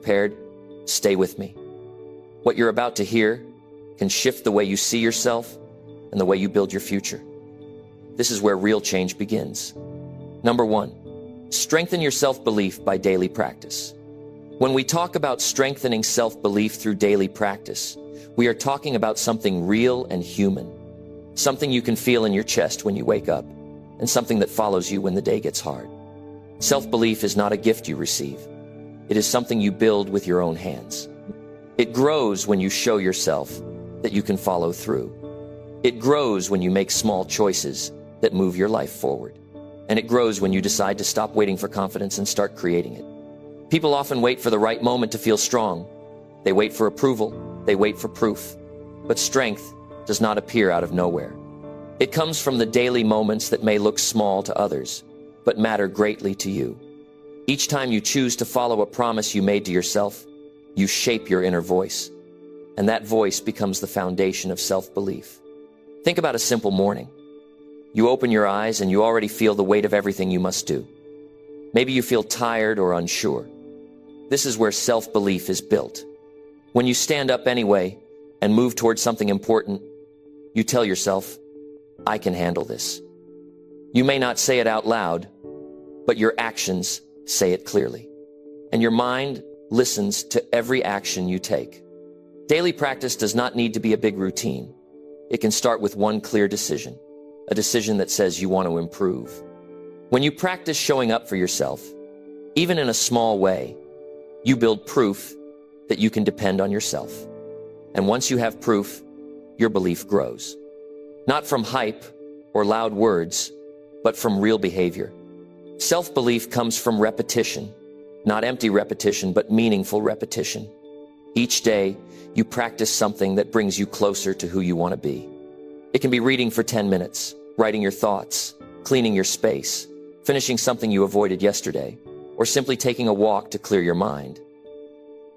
Prepared? Stay with me. What you're about to hear can shift the way you see yourself and the way you build your future. This is where real change begins. Number 1, strengthen your self-belief by daily practice. When we talk about strengthening self-belief through daily practice, we are talking about something real and human, something you can feel in your chest when you wake up, and something that follows you when the day gets hard. Self-belief is not a gift you receive. It is something you build with your own hands. It grows when you show yourself that you can follow through. It grows when you make small choices that move your life forward. And it grows when you decide to stop waiting for confidence and start creating it. People often wait for the right moment to feel strong. They wait for approval. They wait for proof. But strength does not appear out of nowhere. It comes from the daily moments that may look small to others, but matter greatly to you. Each time you choose to follow a promise you made to yourself, you shape your inner voice. And that voice becomes the foundation of self-belief. Think about a simple morning. You open your eyes and you already feel the weight of everything you must do. Maybe you feel tired or unsure. This is where self-belief is built. When you stand up anyway and move towards something important, you tell yourself, I can handle this. You may not say it out loud, but your actions say it clearly. And your mind listens to every action you take. Daily practice does not need to be a big routine. It can start with one clear decision, a decision that says you want to improve. When you practice showing up for yourself, even in a small way, you build proof that you can depend on yourself. And once you have proof, your belief grows. Not from hype or loud words, but from real behavior. Self-belief comes from repetition, not empty repetition, but meaningful repetition. Each day, you practice something that brings you closer to who you want to be. It can be reading for 10 minutes, writing your thoughts, cleaning your space, finishing something you avoided yesterday, or simply taking a walk to clear your mind.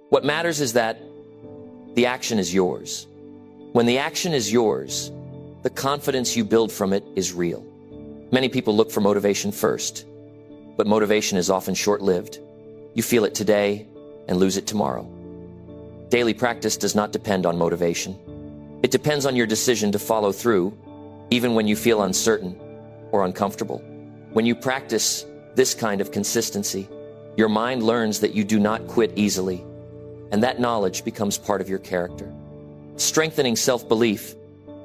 What matters is that the action is yours. When the action is yours, the confidence you build from it is real. Many people look for motivation first, but motivation is often short-lived. You feel it today and lose it tomorrow. Daily practice does not depend on motivation. It depends on your decision to follow through, even when you feel uncertain or uncomfortable. When you practice this kind of consistency, your mind learns that you do not quit easily, and that knowledge becomes part of your character. Strengthening self-belief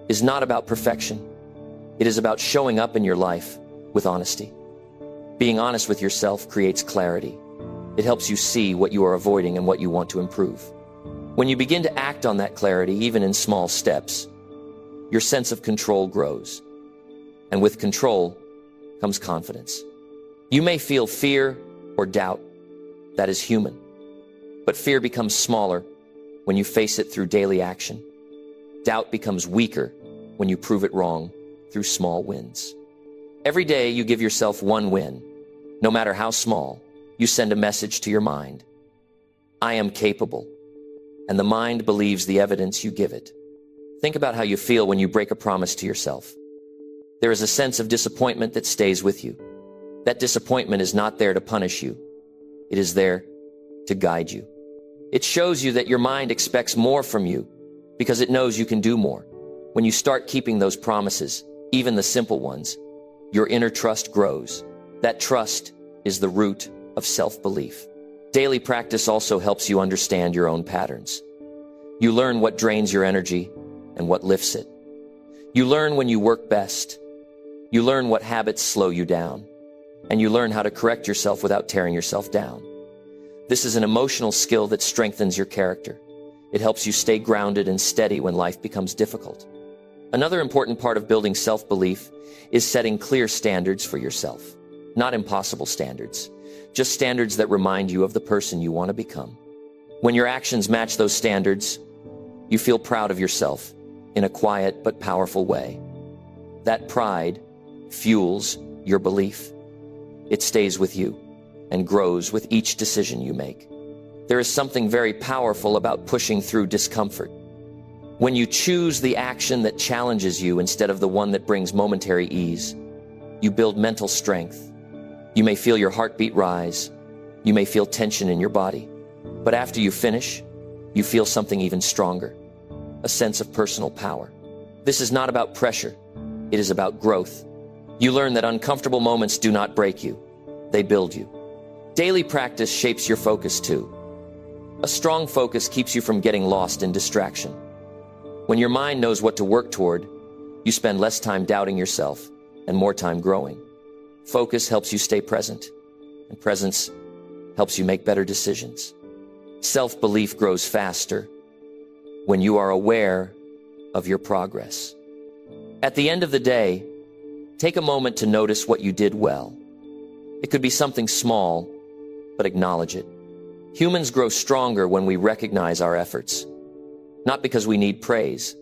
is not about perfection. It is about showing up in your life with honesty. Being honest with yourself creates clarity. It helps you see what you are avoiding and what you want to improve. When you begin to act on that clarity, even in small steps, your sense of control grows. And with control comes confidence. You may feel fear or doubt. That is human. But fear becomes smaller when you face it through daily action. Doubt becomes weaker when you prove it wrong through small wins. Every day you give yourself one win. No matter how small, you send a message to your mind. I am capable. And the mind believes the evidence you give it. Think about how you feel when you break a promise to yourself. There is a sense of disappointment that stays with you. That disappointment is not there to punish you. It is there to guide you. It shows you that your mind expects more from you because it knows you can do more. When you start keeping those promises, even the simple ones, your inner trust grows. That trust is the root of self-belief. Daily practice also helps you understand your own patterns. You learn what drains your energy and what lifts it. You learn when you work best. You learn what habits slow you down. And you learn how to correct yourself without tearing yourself down. This is an emotional skill that strengthens your character. It helps you stay grounded and steady when life becomes difficult. Another important part of building self-belief is setting clear standards for yourself. Not impossible standards, just standards that remind you of the person you want to become. When your actions match those standards, you feel proud of yourself in a quiet but powerful way. That pride fuels your belief. It stays with you and grows with each decision you make. There is something very powerful about pushing through discomfort. When you choose the action that challenges you instead of the one that brings momentary ease, you build mental strength. You may feel your heartbeat rise. You may feel tension in your body. But after you finish, you feel something even stronger, a sense of personal power. This is not about pressure. It is about growth. You learn that uncomfortable moments do not break you. They build you. Daily practice shapes your focus too. A strong focus keeps you from getting lost in distraction. When your mind knows what to work toward, you spend less time doubting yourself and more time growing. Focus helps you stay present, and presence helps you make better decisions. Self-belief grows faster when you are aware of your progress. At the end of the day, take a moment to notice what you did well. It could be something small, but acknowledge it. Humans grow stronger when we recognize our efforts, not because we need praise,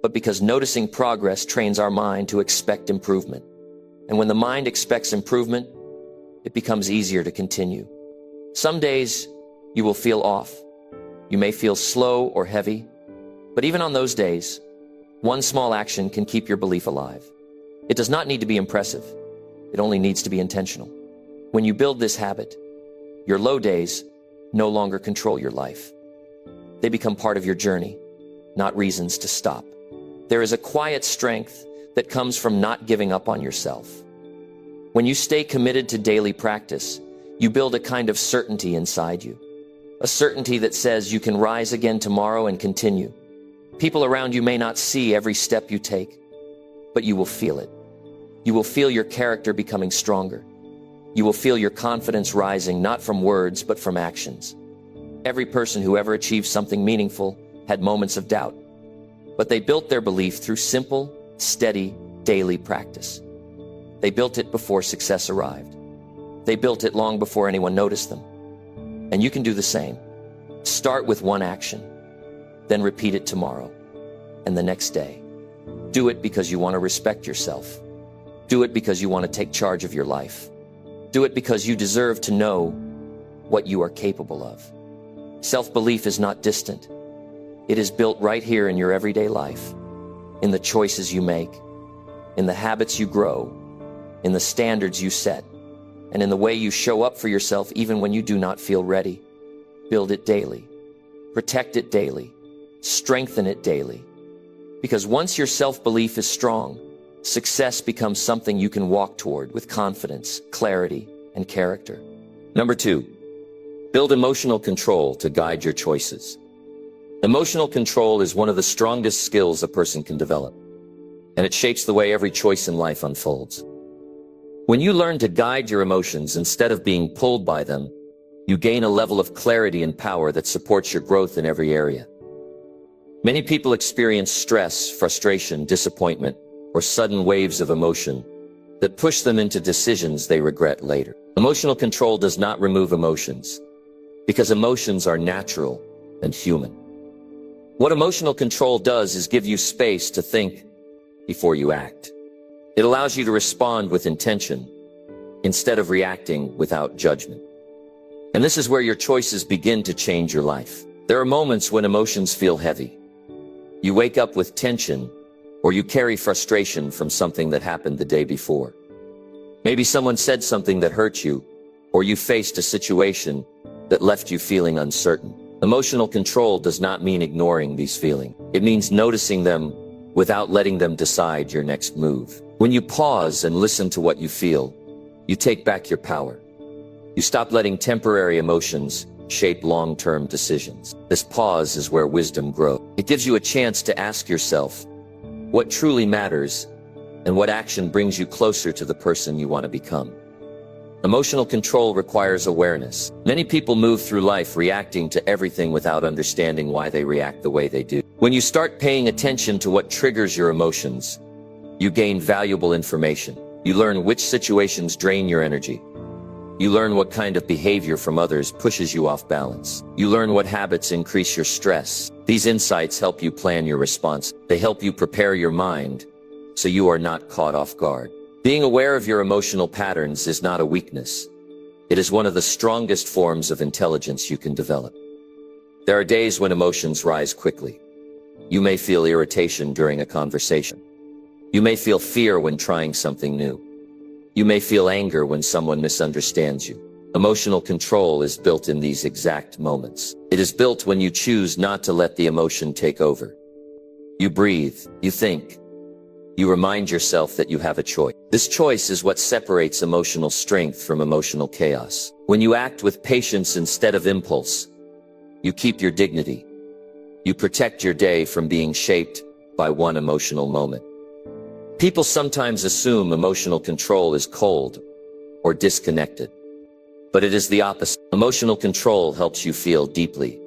but because noticing progress trains our mind to expect improvement. And when the mind expects improvement, it becomes easier to continue. Some days you will feel off. You may feel slow or heavy, but even on those days, one small action can keep your belief alive. It does not need to be impressive. It only needs to be intentional. When you build this habit, your low days no longer control your life. They become part of your journey, not reasons to stop. There is a quiet strength that comes from not giving up on yourself. When you stay committed to daily practice, you build a kind of certainty inside you. A certainty that says you can rise again tomorrow and continue. People around you may not see every step you take, but you will feel it. You will feel your character becoming stronger. You will feel your confidence rising, not from words, but from actions. Every person who ever achieved something meaningful had moments of doubt, but they built their belief through simple, steady, daily practice. They built it before success arrived. They built it long before anyone noticed them. And you can do the same. Start with one action, then repeat it tomorrow and the next day. Do it because you want to respect yourself. Do it because you want to take charge of your life. Do it because you deserve to know what you are capable of. Self-belief is not distant. It is built right here in your everyday life, in the choices you make, in the habits you grow, in the standards you set, and in the way you show up for yourself even when you do not feel ready. Build it daily. Protect it daily. Strengthen it daily. Because once your self-belief is strong, success becomes something you can walk toward with confidence, clarity, and character. Number 2, build emotional control to guide your choices. Emotional control is one of the strongest skills a person can develop, and it shapes the way every choice in life unfolds. When you learn to guide your emotions instead of being pulled by them, you gain a level of clarity and power that supports your growth in every area. Many people experience stress, frustration, disappointment, or sudden waves of emotion that push them into decisions they regret later. Emotional control does not remove emotions, because emotions are natural and human. What emotional control does is give you space to think before you act. It allows you to respond with intention instead of reacting without judgment. And this is where your choices begin to change your life. There are moments when emotions feel heavy. You wake up with tension, or you carry frustration from something that happened the day before. Maybe someone said something that hurt you, or you faced a situation that left you feeling uncertain. Emotional control does not mean ignoring these feelings. It means noticing them without letting them decide your next move. When you pause and listen to what you feel, you take back your power. You stop letting temporary emotions shape long-term decisions. This pause is where wisdom grows. It gives you a chance to ask yourself what truly matters and what action brings you closer to the person you want to become. Emotional control requires awareness. Many people move through life reacting to everything without understanding why they react the way they do. When you start paying attention to what triggers your emotions, you gain valuable information. You learn which situations drain your energy. You learn what kind of behavior from others pushes you off balance. You learn what habits increase your stress. These insights help you plan your response. They help you prepare your mind so you are not caught off guard. Being aware of your emotional patterns is not a weakness. It is one of the strongest forms of intelligence you can develop. There are days when emotions rise quickly. You may feel irritation during a conversation. You may feel fear when trying something new. You may feel anger when someone misunderstands you. Emotional control is built in these exact moments. It is built when you choose not to let the emotion take over. You breathe, you think, you remind yourself that you have a choice. This choice is what separates emotional strength from emotional chaos. When you act with patience instead of impulse, you keep your dignity. You protect your day from being shaped by one emotional moment. People sometimes assume emotional control is cold or disconnected, but it is the opposite. Emotional control helps you feel deeply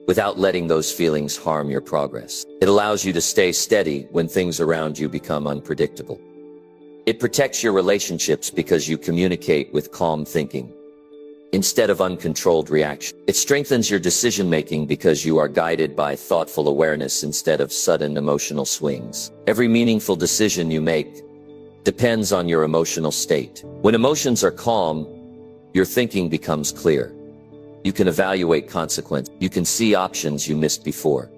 without letting those feelings harm your progress. It allows you to stay steady when things around you become unpredictable. It protects your relationships because you communicate with calm thinking instead of uncontrolled reaction. It strengthens your decision-making because you are guided by thoughtful awareness instead of sudden emotional swings. Every meaningful decision you make depends on your emotional state. When emotions are calm, your thinking becomes clear. You can evaluate consequences. You can see options you missed before.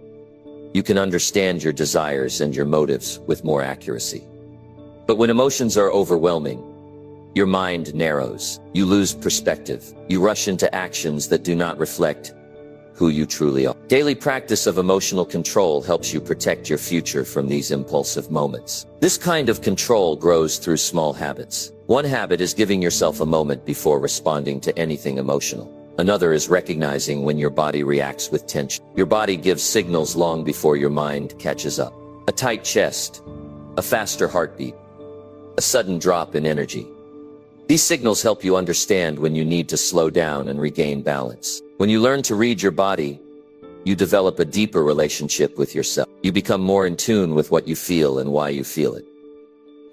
You can understand your desires and your motives with more accuracy. But when emotions are overwhelming, your mind narrows. You lose perspective. You rush into actions that do not reflect who you truly are. Daily practice of emotional control helps you protect your future from these impulsive moments. This kind of control grows through small habits. One habit is giving yourself a moment before responding to anything emotional. Another is recognizing when your body reacts with tension. Your body gives signals long before your mind catches up. A tight chest, a faster heartbeat, a sudden drop in energy. These signals help you understand when you need to slow down and regain balance. When you learn to read your body, you develop a deeper relationship with yourself. You become more in tune with what you feel and why you feel it.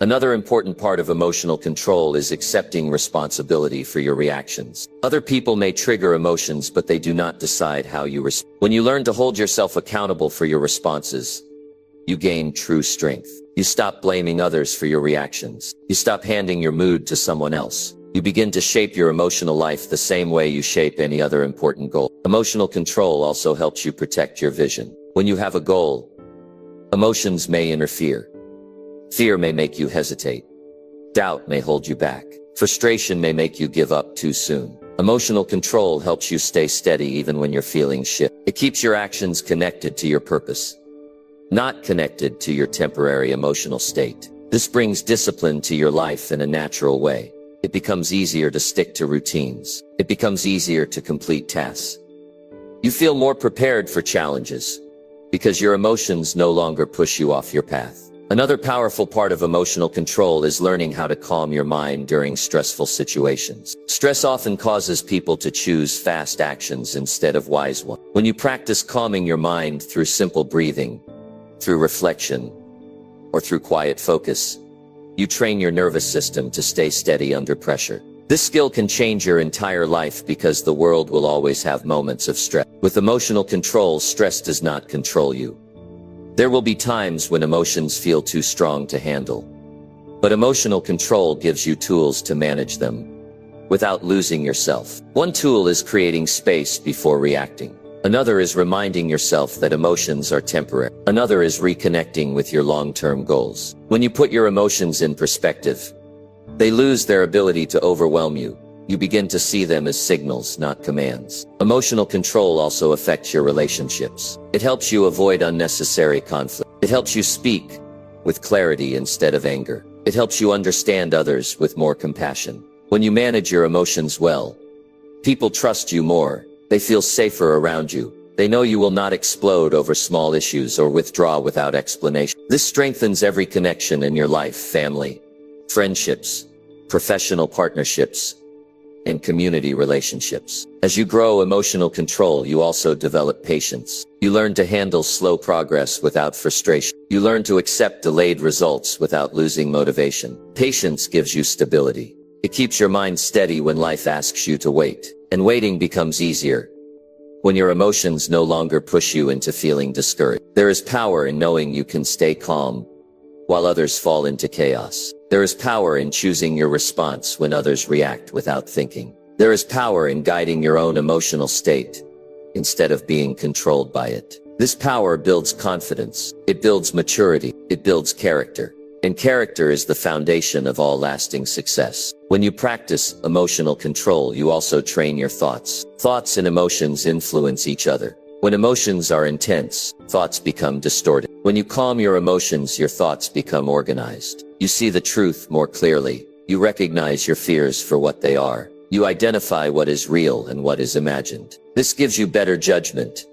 Another important part of emotional control is accepting responsibility for your reactions. Other people may trigger emotions, but they do not decide how you respond. When you learn to hold yourself accountable for your responses, you gain true strength. You stop blaming others for your reactions. You stop handing your mood to someone else. You begin to shape your emotional life the same way you shape any other important goal. Emotional control also helps you protect your vision. When you have a goal, emotions may interfere. Fear may make you hesitate. Doubt may hold you back. Frustration may make you give up too soon. Emotional control helps you stay steady even when your feelings shift. It keeps your actions connected to your purpose, not connected to your temporary emotional state. This brings discipline to your life in a natural way. It becomes easier to stick to routines. It becomes easier to complete tasks. You feel more prepared for challenges because your emotions no longer push you off your path. Another powerful part of emotional control is learning how to calm your mind during stressful situations. Stress often causes people to choose fast actions instead of wise ones. When you practice calming your mind through simple breathing, through reflection, or through quiet focus, you train your nervous system to stay steady under pressure. This skill can change your entire life because the world will always have moments of stress. With emotional control, stress does not control you. There will be times when emotions feel too strong to handle, but emotional control gives you tools to manage them without losing yourself. One tool is creating space before reacting. Another is reminding yourself that emotions are temporary. Another is reconnecting with your long-term goals. When you put your emotions in perspective, they lose their ability to overwhelm you. You begin to see them as signals, not commands. Emotional control also affects your relationships. It helps you avoid unnecessary conflict. It helps you speak with clarity instead of anger. It helps you understand others with more compassion. When you manage your emotions well, people trust you more. They feel safer around you. They know you will not explode over small issues or withdraw without explanation. This strengthens every connection in your life: family, friendships, professional partnerships, and community relationships. As you grow emotional control, you also develop patience. You learn to handle slow progress without frustration. You learn to accept delayed results without losing motivation. Patience gives you stability. It keeps your mind steady when life asks you to wait, and waiting becomes easier when your emotions no longer push you into feeling discouraged. There is power in knowing you can stay calm while others fall into chaos. There is power in choosing your response when others react without thinking. There is power in guiding your own emotional state instead of being controlled by it. This power builds confidence. It builds maturity. It builds character. And character is the foundation of all lasting success. When you practice emotional control, you also train your thoughts. Thoughts and emotions influence each other. When emotions are intense, thoughts become distorted. When you calm your emotions, your thoughts become organized. You see the truth more clearly. You recognize your fears for what they are. You identify what is real and what is imagined. This gives you better judgment,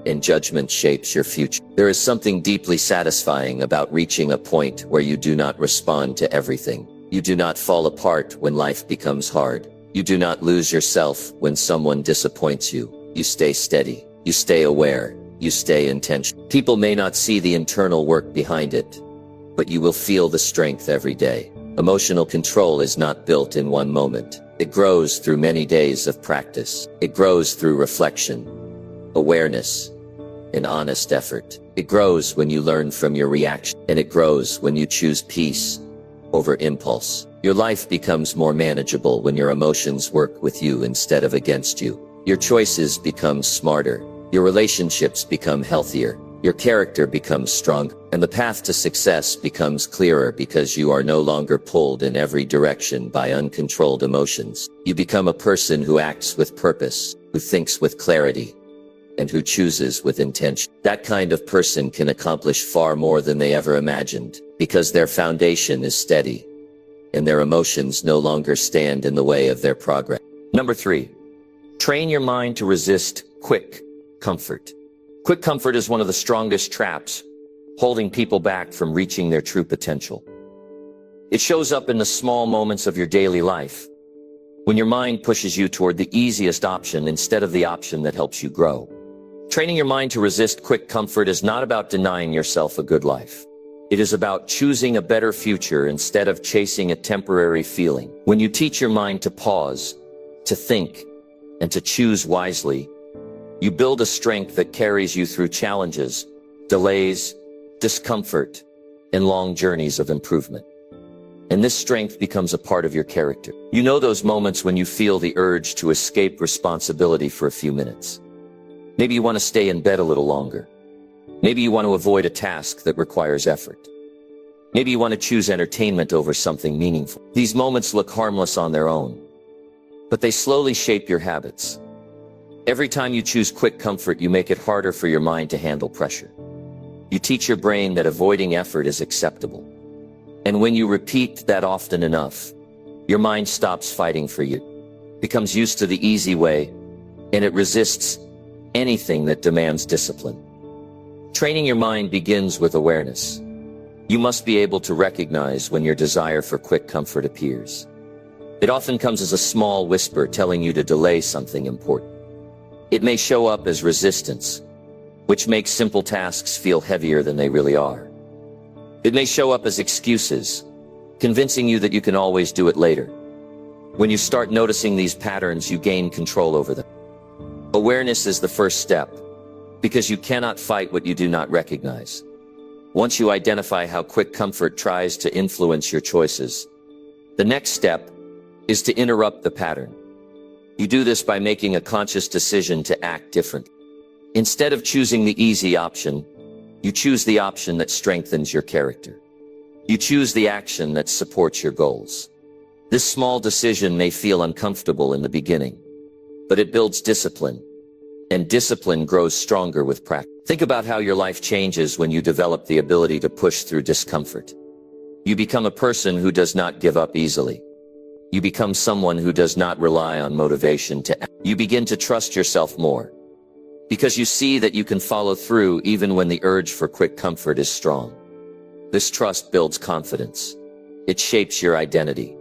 and judgment shapes your future. There is something deeply satisfying about reaching a point where you do not respond to everything. You do not fall apart when life becomes hard. You do not lose yourself when someone disappoints you. You stay steady. You stay aware. You stay intentional. People may not see the internal work behind it, but you will feel the strength every day. Emotional control is not built in one moment. It grows through many days of practice. It grows through reflection, awareness, and honest effort. It grows when you learn from your reaction, and it grows when you choose peace over impulse. Your life becomes more manageable when your emotions work with you instead of against you. Your choices become smarter. Your relationships become healthier. Your character becomes strong, and the path to success becomes clearer because you are no longer pulled in every direction by uncontrolled emotions. You become a person who acts with purpose, who thinks with clarity, and who chooses with intention. That kind of person can accomplish far more than they ever imagined, because their foundation is steady, and their emotions no longer stand in the way of their progress. Number 3, train your mind to resist quick comfort. Quick comfort is one of the strongest traps holding people back from reaching their true potential. It shows up in the small moments of your daily life, when your mind pushes you toward the easiest option instead of the option that helps you grow. Training your mind to resist quick comfort is not about denying yourself a good life. It is about choosing a better future instead of chasing a temporary feeling. When you teach your mind to pause, to think, and to choose wisely, you build a strength that carries you through challenges, delays, discomfort, and long journeys of improvement. And this strength becomes a part of your character. You know those moments when you feel the urge to escape responsibility for a few minutes. Maybe you want to stay in bed a little longer. Maybe you want to avoid a task that requires effort. Maybe you want to choose entertainment over something meaningful. These moments look harmless on their own, but they slowly shape your habits. Every time you choose quick comfort, you make it harder for your mind to handle pressure. You teach your brain that avoiding effort is acceptable. And when you repeat that often enough, your mind stops fighting for you, becomes used to the easy way, and it resists anything that demands discipline. Training your mind begins with awareness. You must be able to recognize when your desire for quick comfort appears. It often comes as a small whisper telling you to delay something important. It may show up as resistance, which makes simple tasks feel heavier than they really are. It may show up as excuses, convincing you that you can always do it later. When you start noticing these patterns, you gain control over them. Awareness is the first step, because you cannot fight what you do not recognize. Once you identify how quick comfort tries to influence your choices, the next step is to interrupt the pattern. You do this by making a conscious decision to act differently. Instead of choosing the easy option, you choose the option that strengthens your character. You choose the action that supports your goals. This small decision may feel uncomfortable in the beginning, but it builds discipline, and discipline grows stronger with practice. Think about how your life changes when you develop the ability to push through discomfort. You become a person who does not give up easily. You become someone who does not rely on motivation to act. You begin to trust yourself more, because you see that you can follow through even when the urge for quick comfort is strong. This trust builds confidence. It shapes your identity.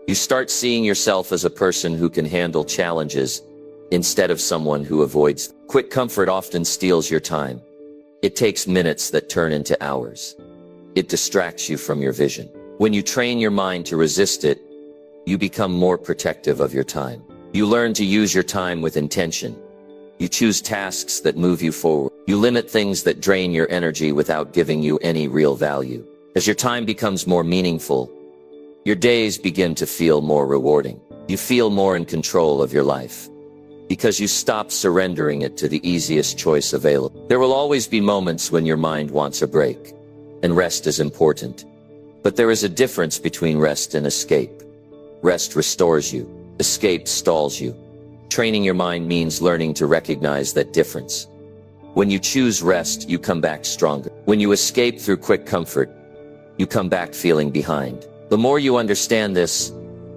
You start seeing yourself as a person who can handle challenges instead of someone who avoids them. Quick comfort often steals your time. It takes minutes that turn into hours. It distracts you from your vision. When you train your mind to resist it, you become more protective of your time. You learn to use your time with intention. You choose tasks that move you forward. You limit things that drain your energy without giving you any real value. As your time becomes more meaningful, your days begin to feel more rewarding. You feel more in control of your life, because you stop surrendering it to the easiest choice available. There will always be moments when your mind wants a break, and rest is important. But there is a difference between rest and escape. Rest restores you. Escape stalls you. Training your mind means learning to recognize that difference. When you choose rest, you come back stronger. When you escape through quick comfort, you come back feeling behind. The more you understand this,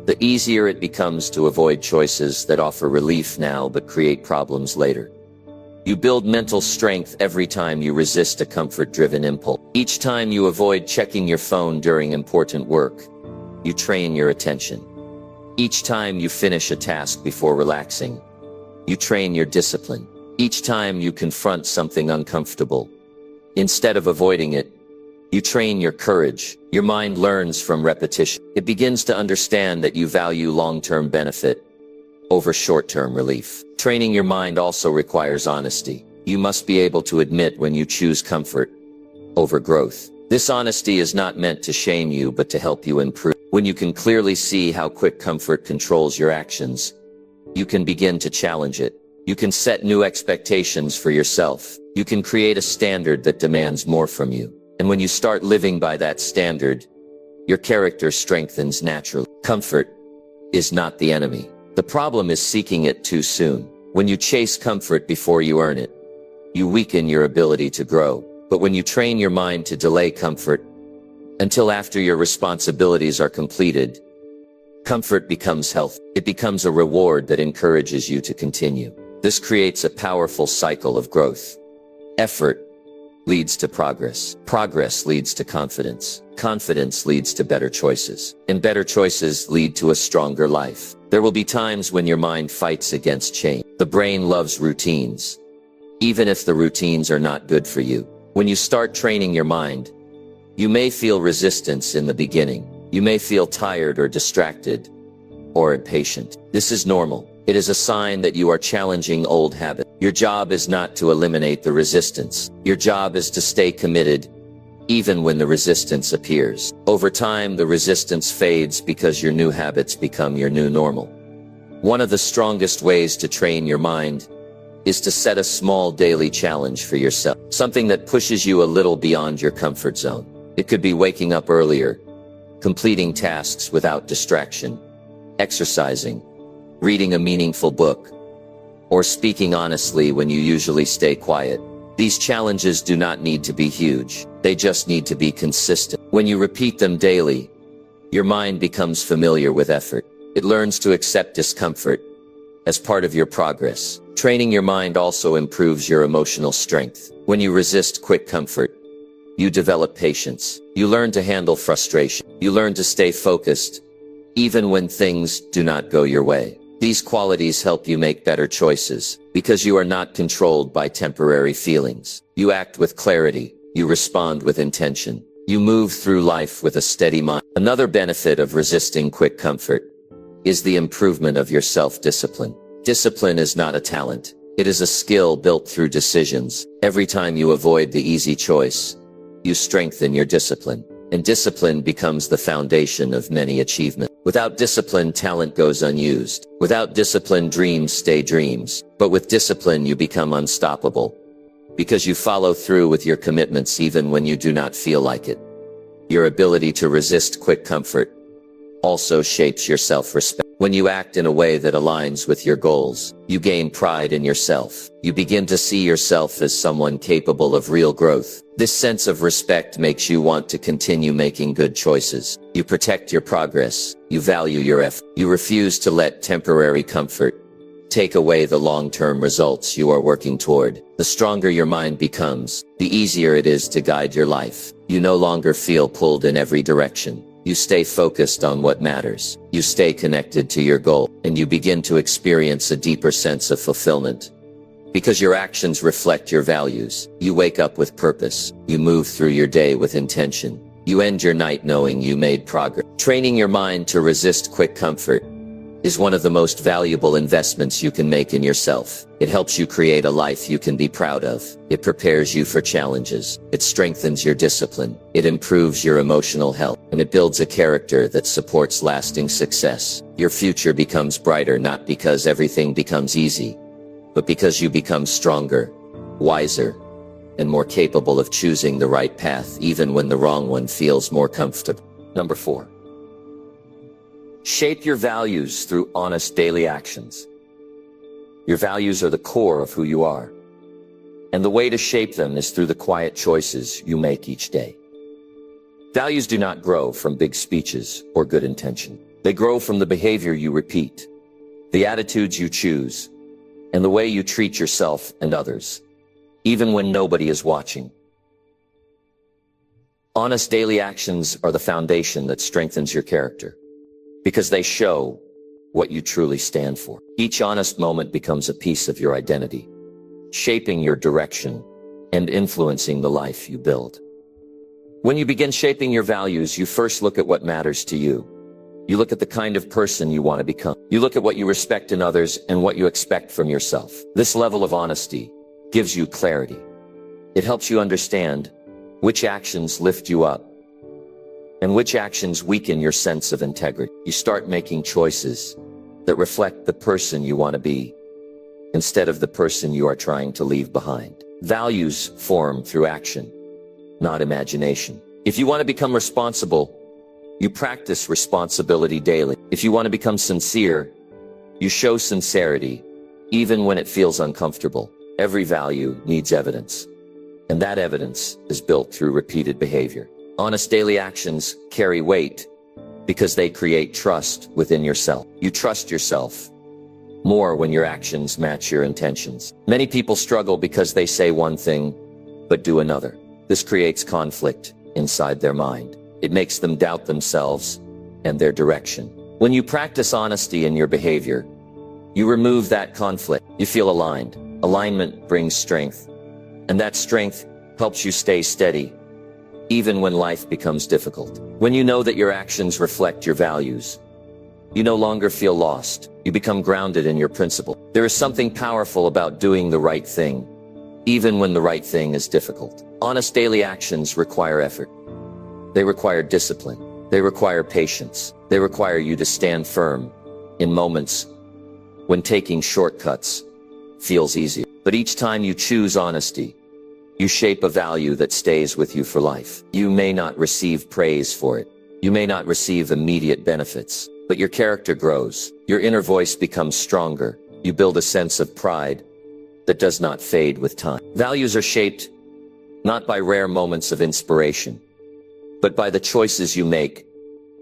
the easier it becomes to avoid choices that offer relief now but create problems later. You build mental strength every time you resist a comfort-driven impulse. Each time you avoid checking your phone during important work, you train your attention. Each time you finish a task before relaxing, you train your discipline. Each time you confront something uncomfortable, instead of avoiding it, you train your courage. Your mind learns from repetition. It begins to understand that you value long-term benefit over short-term relief. Training your mind also requires honesty. You must be able to admit when you choose comfort over growth. This honesty is not meant to shame you, but to help you improve. When you can clearly see how quick comfort controls your actions, you can begin to challenge it. You can set new expectations for yourself. You can create a standard that demands more from you. And when you start living by that standard, your character strengthens naturally. Comfort is not the enemy. The problem is seeking it too soon. When you chase comfort before you earn it, you weaken your ability to grow. But when you train your mind to delay comfort until after your responsibilities are completed, comfort becomes health. It becomes a reward that encourages you to continue. This creates a powerful cycle of growth. Effort leads to progress. Progress leads to confidence. Confidence leads to better choices. And better choices lead to a stronger life. There will be times when your mind fights against change. The brain loves routines, even if the routines are not good for you. When you start training your mind, you may feel resistance in the beginning. You may feel tired or distracted or impatient. This is normal. It is a sign that you are challenging old habits. Your job is not to eliminate the resistance. Your job is to stay committed, even when the resistance appears. Over time, the resistance fades because your new habits become your new normal. One of the strongest ways to train your mind is to set a small daily challenge for yourself. Something that pushes you a little beyond your comfort zone. It could be waking up earlier, completing tasks without distraction, exercising, reading a meaningful book, or speaking honestly when you usually stay quiet. These challenges do not need to be huge. They just need to be consistent. When you repeat them daily, your mind becomes familiar with effort. It learns to accept discomfort as part of your progress. Training your mind also improves your emotional strength. When you resist quick comfort, you develop patience. You learn to handle frustration. You learn to stay focused, even when things do not go your way. These qualities help you make better choices, because you are not controlled by temporary feelings. You act with clarity. You respond with intention. You move through life with a steady mind. Another benefit of resisting quick comfort is the improvement of your self-discipline. Discipline is not a talent. It is a skill built through decisions. Every time you avoid the easy choice, you strengthen your discipline. And discipline becomes the foundation of many achievements. Without discipline, talent goes unused. Without discipline, dreams stay dreams. But with discipline, you become unstoppable, because you follow through with your commitments even when you do not feel like it. Your ability to resist quick comfort also shapes your self-respect. When you act in a way that aligns with your goals, you gain pride in yourself. You begin to see yourself as someone capable of real growth. This sense of respect makes you want to continue making good choices. You protect your progress. You value your effort. You refuse to let temporary comfort take away the long-term results you are working toward. The stronger your mind becomes, the easier it is to guide your life. You no longer feel pulled in every direction. You stay focused on what matters. You stay connected to your goal, and you begin to experience a deeper sense of fulfillment, because your actions reflect your values. You wake up with purpose. You move through your day with intention. You end your night knowing you made progress. Training your mind to resist quick comfort is one of the most valuable investments you can make in yourself. It helps you create a life you can be proud of. It prepares you for challenges. It strengthens your discipline. It improves your emotional health. And it builds a character that supports lasting success. Your future becomes brighter not because everything becomes easy, but because you become stronger, wiser, and more capable of choosing the right path even when the wrong one feels more comfortable. Number 4. Shape your values through honest daily actions. Your values are the core of who you are. And the way to shape them is through the quiet choices you make each day. Values do not grow from big speeches or good intention. They grow from the behavior you repeat, the attitudes you choose, and the way you treat yourself and others, even when nobody is watching. Honest daily actions are the foundation that strengthens your character, because they show what you truly stand for. Each honest moment becomes a piece of your identity, shaping your direction and influencing the life you build. When you begin shaping your values, you first look at what matters to you. You look at the kind of person you want to become. You look at what you respect in others and what you expect from yourself. This level of honesty gives you clarity. It helps you understand which actions lift you up and which actions weaken your sense of integrity. You start making choices that reflect the person you want to be instead of the person you are trying to leave behind. Values form through action, not imagination. If you want to become responsible, you practice responsibility daily. If you want to become sincere, you show sincerity, even when it feels uncomfortable. Every value needs evidence, and that evidence is built through repeated behavior. Honest daily actions carry weight because they create trust within yourself. You trust yourself more when your actions match your intentions. Many people struggle because they say one thing, but do another. This creates conflict inside their mind. It makes them doubt themselves and their direction. When you practice honesty in your behavior, you remove that conflict. You feel aligned. Alignment brings strength, and that strength helps you stay steady, even when life becomes difficult. When you know that your actions reflect your values, you no longer feel lost. You become grounded in your principle. There is something powerful about doing the right thing, even when the right thing is difficult. Honest daily actions require effort. They require discipline. They require patience. They require you to stand firm in moments when taking shortcuts feels easier. But each time you choose honesty, you shape a value that stays with you for life. You may not receive praise for it. You may not receive immediate benefits, but your character grows. Your inner voice becomes stronger. You build a sense of pride that does not fade with time. Values are shaped not by rare moments of inspiration, but by the choices you make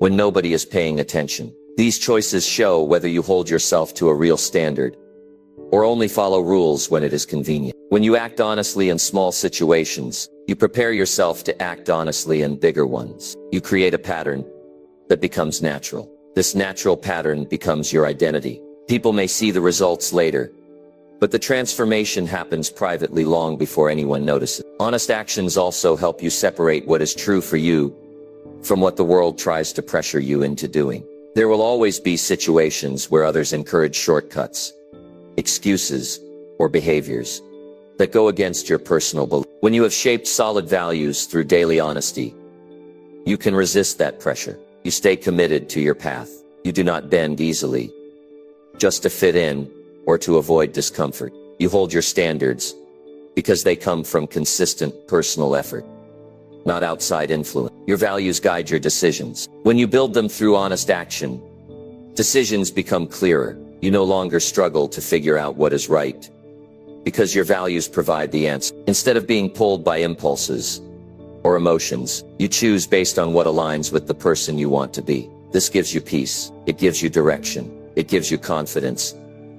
when nobody is paying attention. These choices show whether you hold yourself to a real standard or only follow rules when it is convenient. When you act honestly in small situations, you prepare yourself to act honestly in bigger ones. You create a pattern that becomes natural. This natural pattern becomes your identity. People may see the results later, but the transformation happens privately long before anyone notices. Honest actions also help you separate what is true for you from what the world tries to pressure you into doing. There will always be situations where others encourage shortcuts, excuses, or behaviors that go against your personal belief. When you have shaped solid values through daily honesty, you can resist that pressure. You stay committed to your path. You do not bend easily, just to fit in or to avoid discomfort. You hold your standards because they come from consistent personal effort, not outside influence. Your values guide your decisions. When you build them through honest action, decisions become clearer. You no longer struggle to figure out what is right, because your values provide the answer. Instead of being pulled by impulses or emotions, you choose based on what aligns with the person you want to be. This gives you peace. It gives you direction. It gives you confidence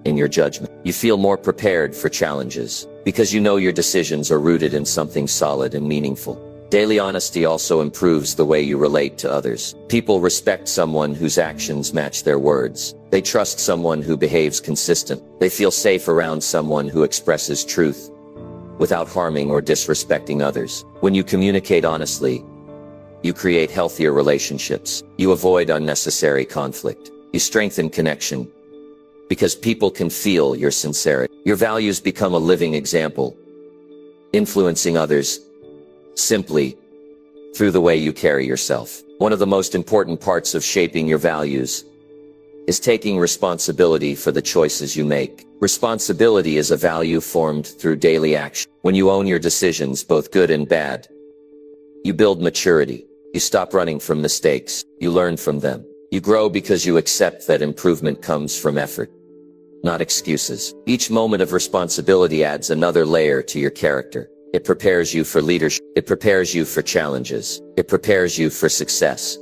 in your judgment. You feel more prepared for challenges because you know your decisions are rooted in something solid and meaningful. Daily honesty also improves the way you relate to others. People respect someone whose actions match their words. They trust someone who behaves consistent. They feel safe around someone who expresses truth without harming or disrespecting others. When you communicate honestly, you create healthier relationships. You avoid unnecessary conflict. You strengthen connection because people can feel your sincerity. Your values become a living example, influencing others simply through the way you carry yourself. One of the most important parts of shaping your values is taking responsibility for the choices you make. Responsibility is a value formed through daily action. When you own your decisions, both good and bad, you build maturity. You stop running from mistakes. You learn from them. You grow because you accept that improvement comes from effort, not excuses. Each moment of responsibility adds another layer to your character. It prepares you for leadership. It prepares you for challenges. It prepares you for success.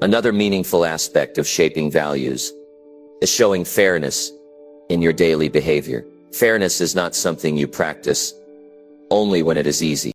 Another meaningful aspect of shaping values is showing fairness in your daily behavior. Fairness is not something you practice only when it is easy.